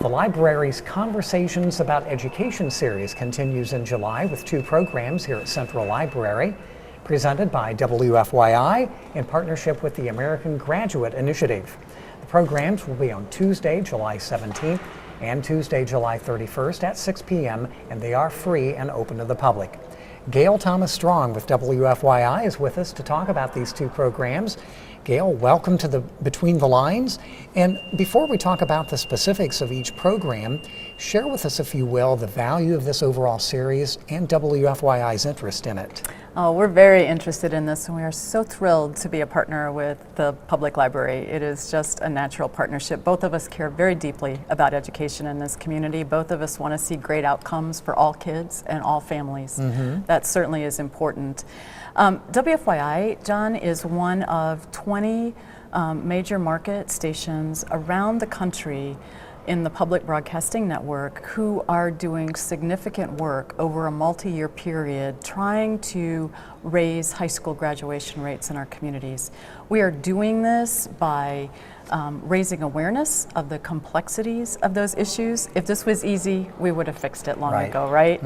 The library's Conversations About Education series continues in July with 2 programs here at Central Library, presented by WFYI in partnership with the American Graduate Initiative. The programs will be on Tuesday, July 17th and Tuesday, July 31st at 6 p.m. and they are free and open to the public. Gail Thomas Strong with WFYI is with us to talk about these 2 programs. Gail, welcome to the Between the Lines. And before we talk about the specifics of each program, share with us, if you will, the value of this overall series and WFYI's interest in it. Oh, we're very interested in this, and we are so thrilled to be a partner with the public library. It is just a natural partnership. Both of us care very deeply about education in this community. Both of us want to see great outcomes for all kids and all families. That certainly is important. WFYI, John, is one of 20 major market stations around the country in the public broadcasting network who are doing significant work over a multi-year period trying to raise high school graduation rates in our communities. We are doing this by raising awareness of the complexities of those issues. If this was easy, we would have fixed it long ago, right?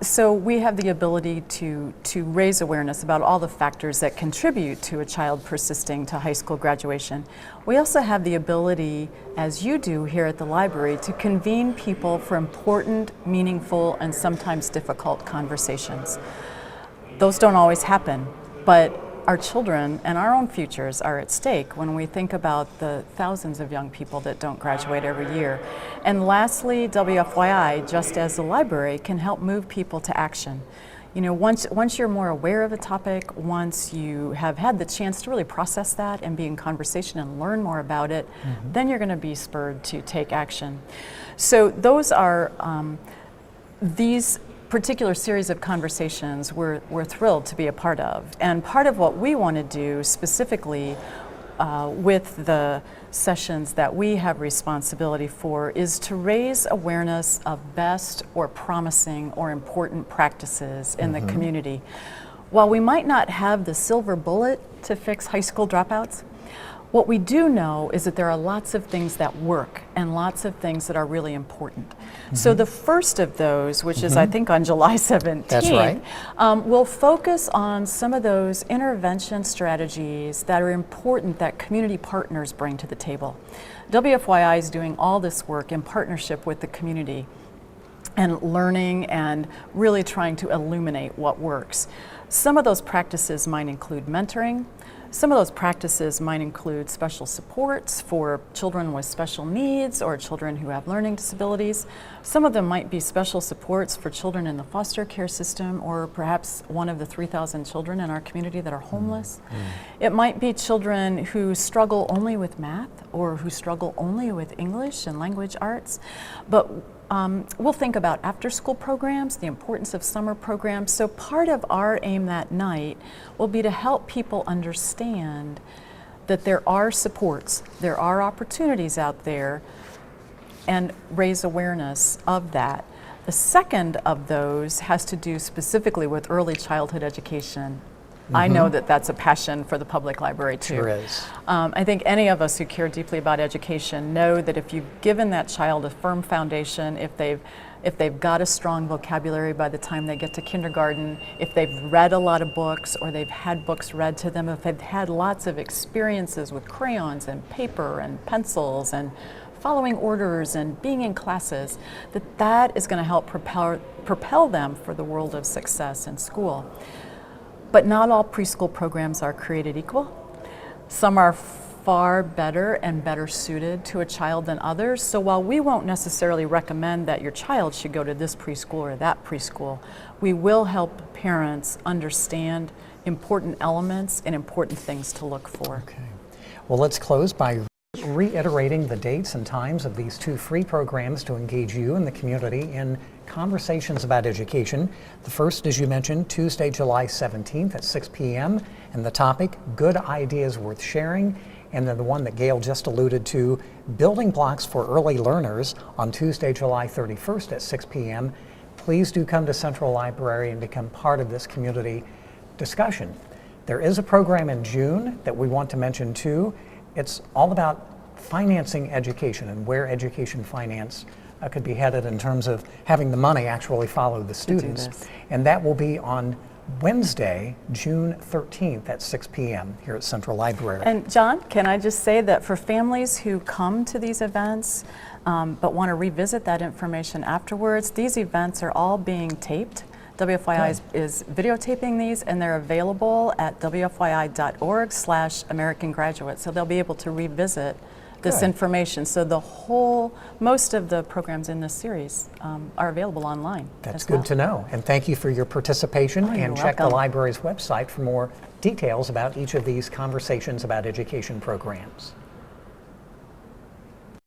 So we have the ability to raise awareness about all the factors that contribute to a child persisting to high school graduation. We also have the ability, as you do here at the library, to convene people for important, meaningful, and sometimes difficult conversations. Those don't always happen, but our children and our own futures are at stake when we think about the thousands of young people that don't graduate every year. And lastly, WFYI, just as the library, can help move people to action. You know, once you're more aware of a topic, once you have had the chance to really process that and be in conversation and learn more about it, then you're going to be spurred to take action. So those are these particular series of conversations we're thrilled to be a part of. And part of what we want to do specifically with the sessions that we have responsibility for is to raise awareness of best or promising or important practices in the community. While we might not have the silver bullet to fix high school dropouts, what we do know is that there are lots of things that work and lots of things that are really important. So the first of those, which is I think on July 17th, that's right, will focus on some of those intervention strategies that are important that community partners bring to the table. WFYI is doing all this work in partnership with the community and learning and really trying to illuminate what works. Some of those practices might include mentoring. Some of those practices might include special supports for children with special needs or children who have learning disabilities. Some of them might be special supports for children in the foster care system or perhaps one of the 3,000 children in our community that are homeless. It might be children who struggle only with math or who struggle only with English and language arts. But we'll think about after-school programs, the importance of summer programs. So part of our aim that night will be to help people understand that there are supports, there are opportunities out there, and raise awareness of that. The second of those has to do specifically with early childhood education. I know that that's a passion for the public library too. Sure is. I think any of us who care deeply about education know that if you've given that child a firm foundation, if they've got a strong vocabulary by the time they get to kindergarten, if they've read a lot of books or they've had books read to them, if they've had lots of experiences with crayons and paper and pencils and following orders and being in classes, that is going to help propel them for the world of success in school. But not all preschool programs are created equal. Some are far better and better suited to a child than others. So while we won't necessarily recommend that your child should go to this preschool or that preschool, we will help parents understand important elements and important things to look for. Okay. Well, let's close by reiterating the dates and times of these 2 free programs to engage you and the community in conversations about education. The first, as you mentioned, Tuesday, July 17th at 6 p.m. and the topic, Good Ideas Worth Sharing. And then the one that Gail just alluded to, Building Blocks for Early Learners, on Tuesday, July 31st at 6 p.m. Please do come to Central Library and become part of this community discussion. There is a program in June that we want to mention too. It's all about financing education and where education finance could be headed in terms of having the money actually follow the students. this. And that will be on Wednesday, June 13th at 6 p.m. here at Central Library. And John, can I just say that for families who come to these events but want to revisit that information afterwards, these events are all being taped. WFYI is videotaping these, and they're available at wfyi.org/American Graduate. So they'll be able to revisit this information. So most of the programs in this series are available online. That's good to know. And thank you for your participation. And check the library's website for more details about each of these conversations about education programs.